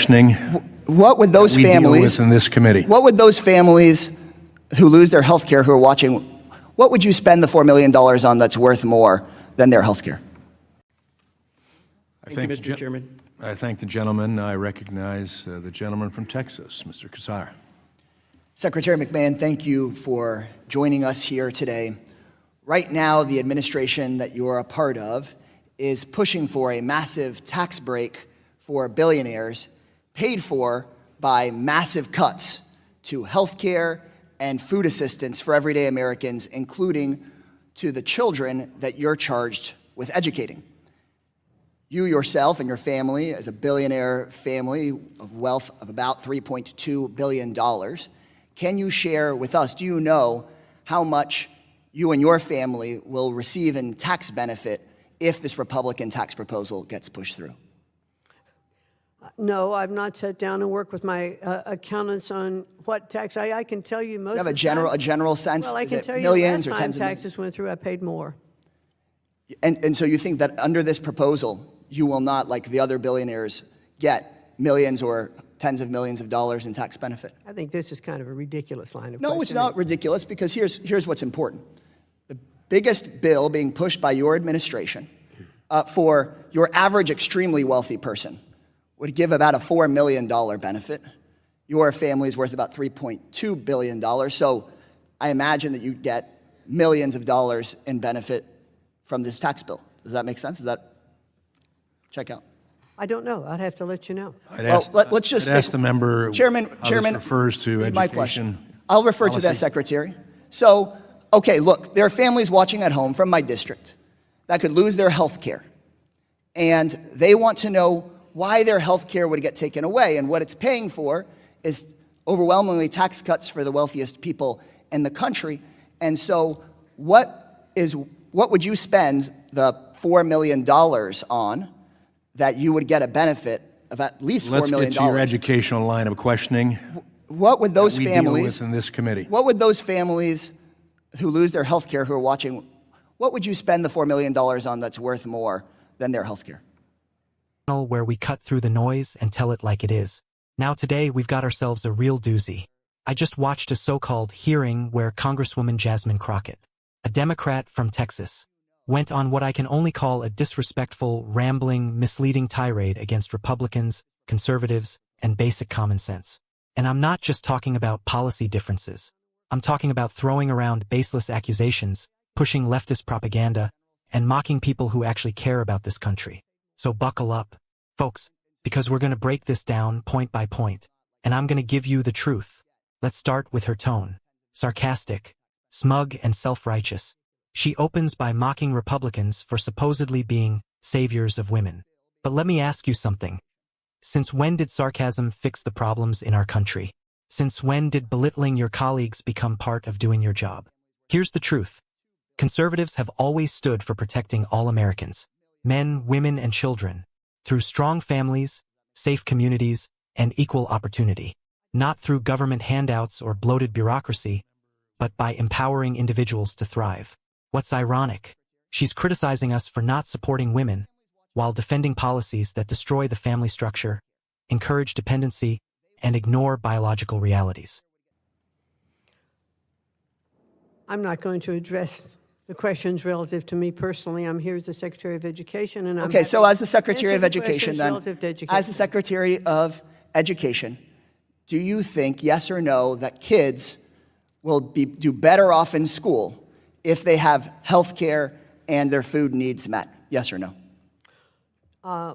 questioning What would those we deal families with in this committee. What would those families who lose their health care, who are watching, what would you spend the $4 million on that's worth more than their health care? Thank you, Mr. Chairman. I thank the gentleman. I recognize the gentleman from Texas, Mr. Casar. Secretary McMahon, thank you for joining us here today. Right now, the administration that you are a part of is pushing for a massive tax break for billionaires, paid for by massive cuts to health care and food assistance for everyday Americans, including to the children that you're charged with educating. You yourself and your family, as a billionaire family of wealth of about $3.2 billion, can you share with us, do you know how much you and your family will receive in tax benefit if this Republican tax proposal gets pushed through? No, I've not sat down and worked with my accountants on what tax. I can tell you most. You have of the a general sense? Well, I Is can it tell you millions last or time tens of taxes millions? went through, I paid more. And so you think that under this proposal, you will not, like the other billionaires, get millions or tens of millions of dollars in tax benefit? I think this is kind of a ridiculous line of No, it's questioning. not ridiculous, because here's what's important. The biggest bill being pushed by your administration for your average extremely wealthy person would give about a $4 million benefit. Your family is worth about $3.2 billion, so I imagine that you'd get millions of dollars in benefit from this tax bill. Does that make sense? Does that check out? I don't know. I'd have to let you know. Let's just ask the member Chairman, how this refers to read education. my question. I'll refer to that, policy. Secretary. So, okay, look, there are families watching at home from my district that could lose their health care, and they want to know why their health care would get taken away, and what it's paying for is overwhelmingly tax cuts for the wealthiest people in the country. And so what would you spend the $4 million on that you would get a benefit of at least $4 million? Let's get to your educational line of questioning. What would those we families deal with in this committee. What would those families who lose their health care, who are watching, what would you spend the $4 million on that's worth more than their health care? Where we cut through the noise and tell it like it is. Now today we've got ourselves a real doozy. I just watched a so-called hearing where Congresswoman Jasmine Crockett, a Democrat from Texas, went on what I can only call a disrespectful, rambling, misleading tirade against Republicans, conservatives, and basic common sense. And I'm not just talking about policy differences. I'm talking about throwing around baseless accusations, pushing leftist propaganda, and mocking people who actually care about this country. So buckle up, folks, because we're going to break this down point by point, and I'm going to give you the truth. Let's start with her tone. Sarcastic, smug, and self-righteous. She opens by mocking Republicans for supposedly being saviors of women. But let me ask you something. Since when did sarcasm fix the problems in our country? Since when did belittling your colleagues become part of doing your job? Here's the truth. Conservatives have always stood for protecting all Americans, men, women, and children, through strong families, safe communities, and equal opportunity. Not through government handouts or bloated bureaucracy, but by empowering individuals to thrive. What's ironic? She's criticizing us for not supporting women, while defending policies that destroy the family structure, encourage dependency, and ignore biological realities. I'm not going to address the questions relative to me personally. I'm here as the Secretary of Education, and I'm Okay, so as the Secretary of answer the Education, questions then, relative to education. as the Secretary of Education, do you think, yes or no, that kids will do better off in school if they have health care and their food needs met? Yes or no?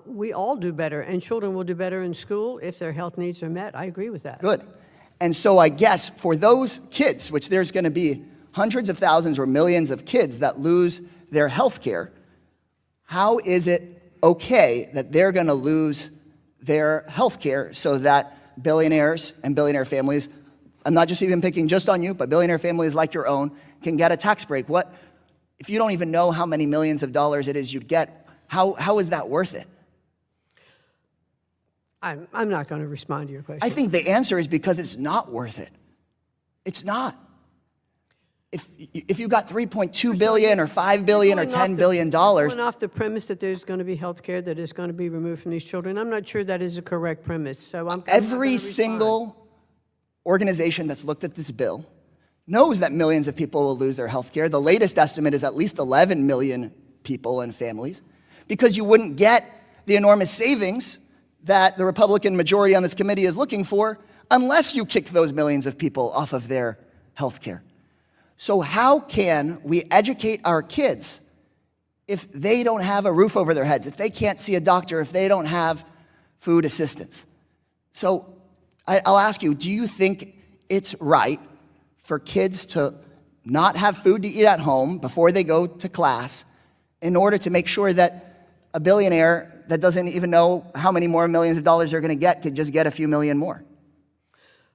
We all do better, and children will do better in school if their health needs are met. I agree with that. Good. And so I guess for those kids, which there's going to be hundreds of thousands or millions of kids that lose their health care, how is it okay that they're going to lose their health care so that billionaires and billionaire families, I'm not just even picking just on you, but billionaire families like your own, can get a tax break? What, if you don't even know how many millions of dollars it is you'd get, how is that worth it? I'm not going to respond to your question. I think the answer is because it's not worth it. It's not. if you got $3.2 billion or $5 billion or $10 billion, Going off the premise that there's going to be health care that is going to be removed from these children. I'm not sure that is a correct premise, so I'm not gonna every respond. single organization that's looked at this bill knows that millions of people will lose their health care. The latest estimate is at least 11 million people and families, because you wouldn't get the enormous savings that the Republican majority on this committee is looking for unless you kick those millions of people off of their health care. So how can we educate our kids if they don't have a roof over their heads, if they can't see a doctor, if they don't have food assistance? So I'll ask you, do you think it's right for kids to not have food to eat at home before they go to class in order to make sure that a billionaire that doesn't even know how many more millions of dollars they're going to get could just get a few million more?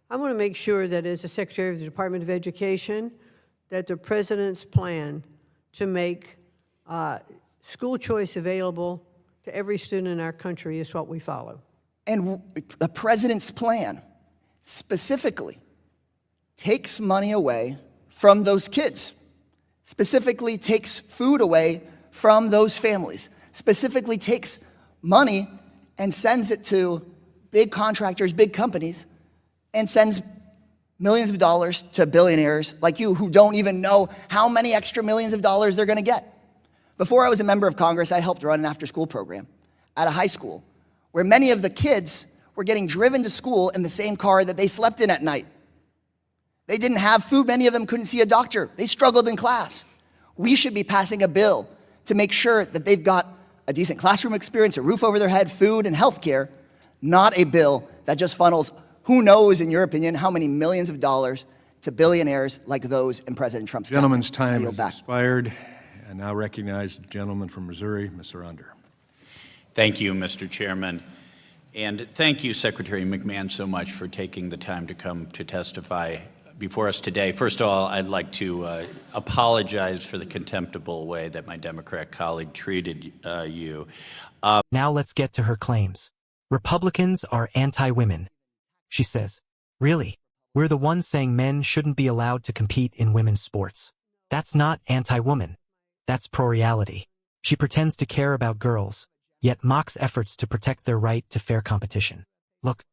I want to make sure that as the Secretary of the Department of Education, that the president's plan to make school choice available to every student in our country is what we follow. And the president's plan specifically takes money away from those kids, specifically takes food away from those families, specifically takes money and sends it to big contractors, big companies, and sends millions of dollars to billionaires like you who don't even know how many extra millions of dollars they're going to get. Before I was a member of Congress, I helped run an after-school program at a high school where many of the kids were getting driven to school in the same car that they slept in at night. They didn't have food. Many of them couldn't see a doctor. They struggled in class. We should be passing a bill to make sure that they've got a decent classroom experience, a roof over their head, food, and health care, not a bill that just funnels who knows, in your opinion, how many millions of dollars to billionaires like those in President Trump's cabinet. Gentleman's time has expired. I now recognize the gentleman from Missouri, Mr. Under. Thank you, Mr. Chairman. And thank you, Secretary McMahon, so much for taking the time to come to testify before us today. First of all, I'd like to apologize for the contemptible way that my Democrat colleague treated you. Now let's get to her claims. Republicans are anti-women. She says, really? We're the ones saying men shouldn't be allowed to compete in women's sports. That's not anti-woman. That's pro-reality. She pretends to care about girls, yet mocks efforts to protect their right to fair competition. Look,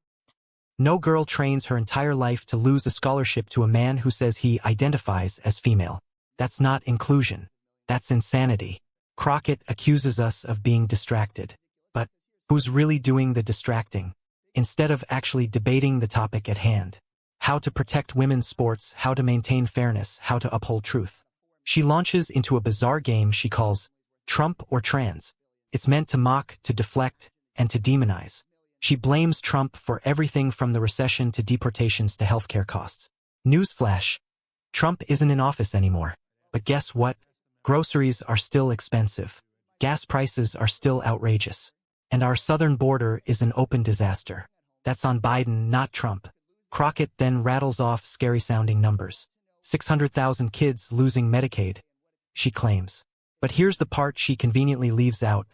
no girl trains her entire life to lose a scholarship to a man who says he identifies as female. That's not inclusion. That's insanity. Crockett accuses us of being distracted. But who's really doing the distracting? Instead of actually debating the topic at hand. How to protect women's sports, how to maintain fairness, how to uphold truth. She launches into a bizarre game she calls Trump or Trans. It's meant to mock, to deflect, and to demonize. She blames Trump for everything from the recession to deportations to healthcare costs. Newsflash, Trump isn't in office anymore. But guess what? Groceries are still expensive. Gas prices are still outrageous. And our southern border is an open disaster. That's on Biden, not Trump. Crockett then rattles off scary-sounding numbers. 600,000 kids losing Medicaid, she claims. But here's the part she conveniently leaves out.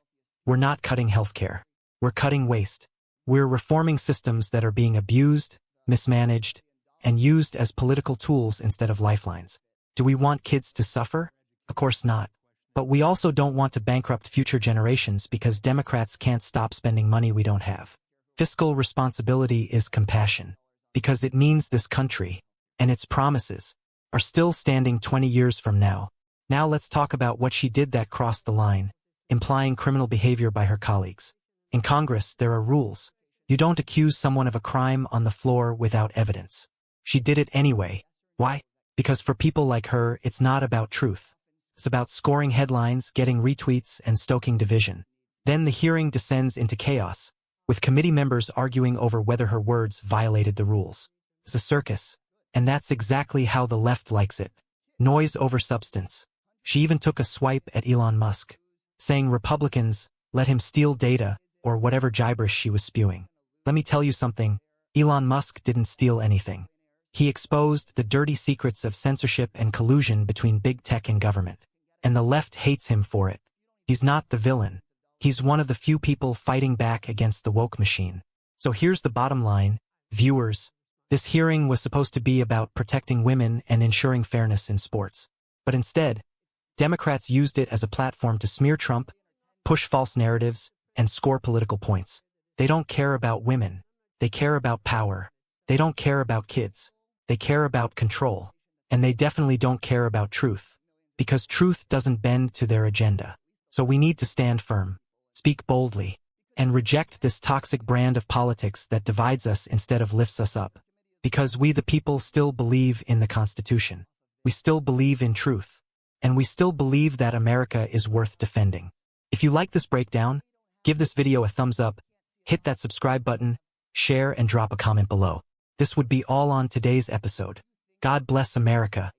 We're not cutting healthcare. We're cutting waste. We're reforming systems that are being abused, mismanaged, and used as political tools instead of lifelines. Do we want kids to suffer? Of course not. But we also don't want to bankrupt future generations because Democrats can't stop spending money we don't have. Fiscal responsibility is compassion, because it means this country, and its promises, are still standing 20 years from now. Now let's talk about what she did that crossed the line, implying criminal behavior by her colleagues. In Congress, there are rules. You don't accuse someone of a crime on the floor without evidence. She did it anyway. Why? Because for people like her, it's not about truth. It's about scoring headlines, getting retweets, and stoking division. Then the hearing descends into chaos, with committee members arguing over whether her words violated the rules. It's a circus, and that's exactly how the left likes it. Noise over substance. She even took a swipe at Elon Musk, saying Republicans let him steal data or whatever gibberish she was spewing. Let me tell you something, Elon Musk didn't steal anything. He exposed the dirty secrets of censorship and collusion between big tech and government. And the left hates him for it. He's not the villain. He's one of the few people fighting back against the woke machine. So here's the bottom line, viewers. This hearing was supposed to be about protecting women and ensuring fairness in sports. But instead, Democrats used it as a platform to smear Trump, push false narratives, and score political points. They don't care about women. They care about power. They don't care about kids. They care about control. And they definitely don't care about truth, because truth doesn't bend to their agenda. So we need to stand firm, speak boldly, and reject this toxic brand of politics that divides us instead of lifts us up. Because we the people still believe in the Constitution. We still believe in truth. And we still believe that America is worth defending. If you like this breakdown, give this video a thumbs up, hit that subscribe button, share, and drop a comment below. This would be all on today's episode. God bless America.